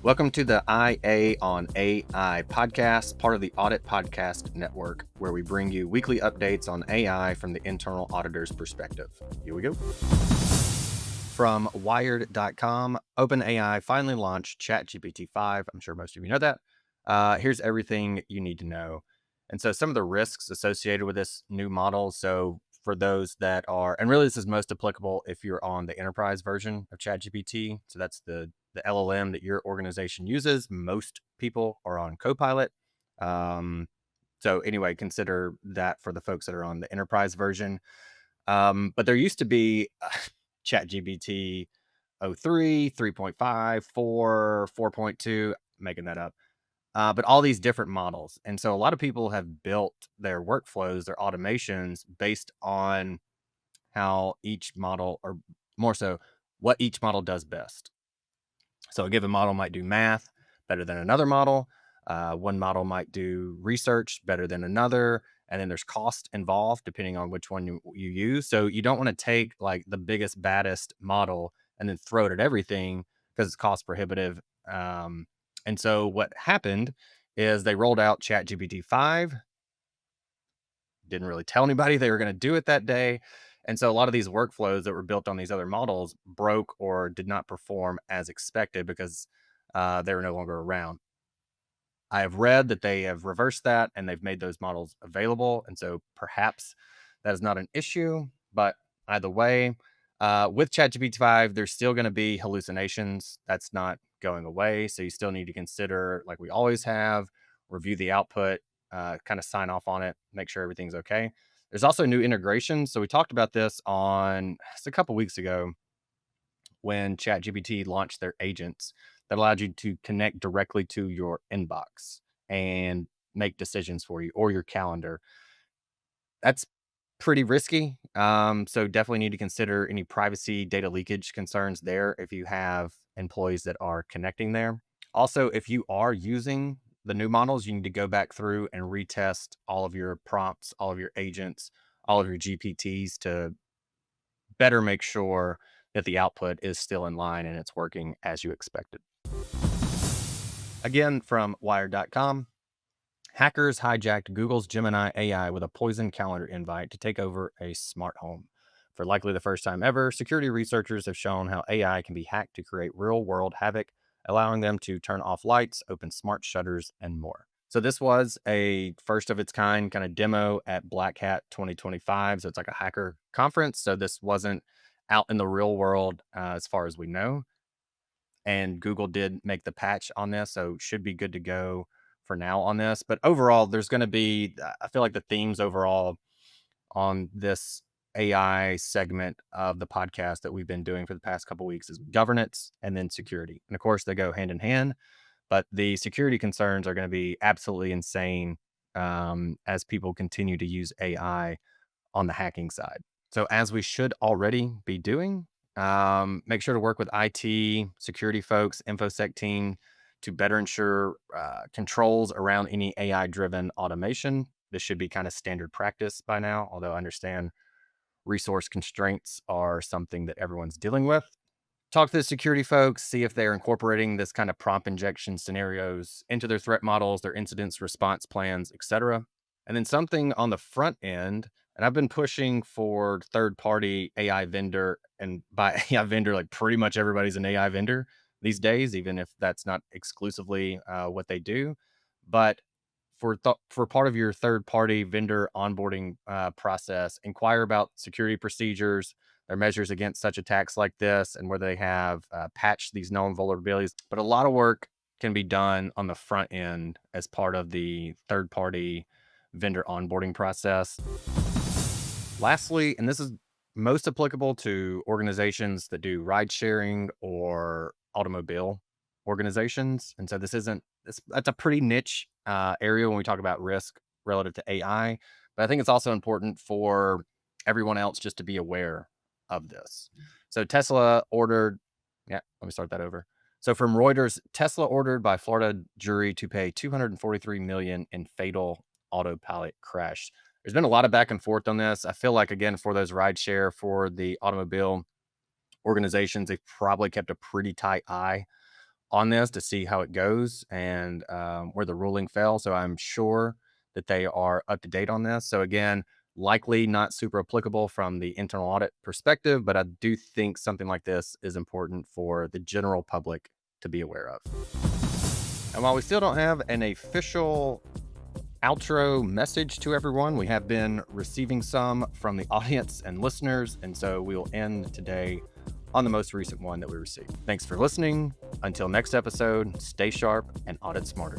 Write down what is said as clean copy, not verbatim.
Welcome to the IA on AI podcast, part of the Audit Podcast Network, where we bring you weekly updates on AI from the internal auditor's perspective. Here we go. From Wired.com, OpenAI finally launched ChatGPT-5. I'm sure most of you know that. Here's everything you need to know. And so some of the risks associated with this new model. So for those that are, and really this is most applicable if you're on the enterprise version of ChatGPT. So that's the LLM that your organization uses. Most people are on Copilot. So anyway, consider that for the folks that are on the enterprise version. But there used to be ChatGPT 03, 3.5, 4, 4.2, making that up. But all these different models. And so a lot of people have built their workflows, their automations based on how each model, or more so, what each model does best. So a given model might do math better than another model. One model might do research better than another. And then there's cost involved depending on which one you use. So you don't want to take like the biggest, baddest model and then throw it at everything because it's cost prohibitive. And so what happened is they rolled out ChatGPT-5. Didn't really tell anybody they were going to do it that day. And so a lot of these workflows that were built on these other models broke or did not perform as expected because they were no longer around. I have read that they have reversed that and they've made those models available. And so perhaps that is not an issue. But either way, with ChatGPT-5, there's still going to be hallucinations. That's not going away. So you still need to consider, like we always have, review the output, kind of sign off on it, make sure everything's okay. There's also new integrations. So we talked about this on just a couple weeks ago when ChatGPT launched their agents that allowed you to connect directly to your inbox and make decisions for you or your calendar. That's pretty risky. So definitely need to consider any privacy data leakage concerns there if you have employees that are connecting there. Also, if you are using the new models, you need to go back through and retest all of your prompts, all of your agents, all of your GPTs to better make sure that the output is still in line and it's working as you expected. Again, from Wired.com, hackers hijacked Google's Gemini AI with a poison calendar invite to take over a smart home. For likely the first time ever, security researchers have shown how AI can be hacked to create real-world havoc, allowing them to turn off lights, open smart shutters, and more. So this was a first of its kind of demo at Black Hat 2025. So it's like a hacker conference. So this wasn't out in the real world as far as we know. And Google did make the patch on this, so should be good to go for now on this. But overall, there's going to be, I feel like the themes overall on this AI segment of the podcast that we've been doing for the past couple of weeks is governance and then security. And of course, they go hand in hand, but the security concerns are going to be absolutely insane as people continue to use AI on the hacking side. So as we should already be doing, make sure to work with IT, security folks, InfoSec team to better ensure controls around any AI-driven automation. This should be kind of standard practice by now, although I understand resource constraints are something that everyone's dealing with. Talk to the security folks, see if they're incorporating this kind of prompt injection scenarios into their threat models, their incidents response plans, etc. And then something on the front end, and I've been pushing for third-party AI vendor, and by AI vendor, like pretty much everybody's an AI vendor these days, even if that's not exclusively what they do. But for part of your third-party vendor onboarding process, inquire about security procedures, their measures against such attacks like this, and where they have patched these known vulnerabilities. But a lot of work can be done on the front end as part of the third-party vendor onboarding process. Lastly, and this is most applicable to organizations that do ride sharing or automobile organizations. And so that's a pretty niche area when we talk about risk relative to AI. But I think it's also important for everyone else just to be aware of this. So Tesla ordered, yeah, let me start that over. So from Reuters, Tesla ordered by Florida jury to pay $243 million in fatal Autopilot crash. There's been a lot of back and forth on this. I feel like, again, for those rideshare, for the automobile organizations, they've probably kept a pretty tight eye on this to see how it goes and where the ruling fell. So I'm sure that they are up to date on this. So again, likely not super applicable from the internal audit perspective, but I do think something like this is important for the general public to be aware of. And while we still don't have an official outro message to everyone, we have been receiving some from the audience and listeners, and so we'll end today on the most recent one that we received. Thanks for listening. Until next episode, stay sharp and audit smarter.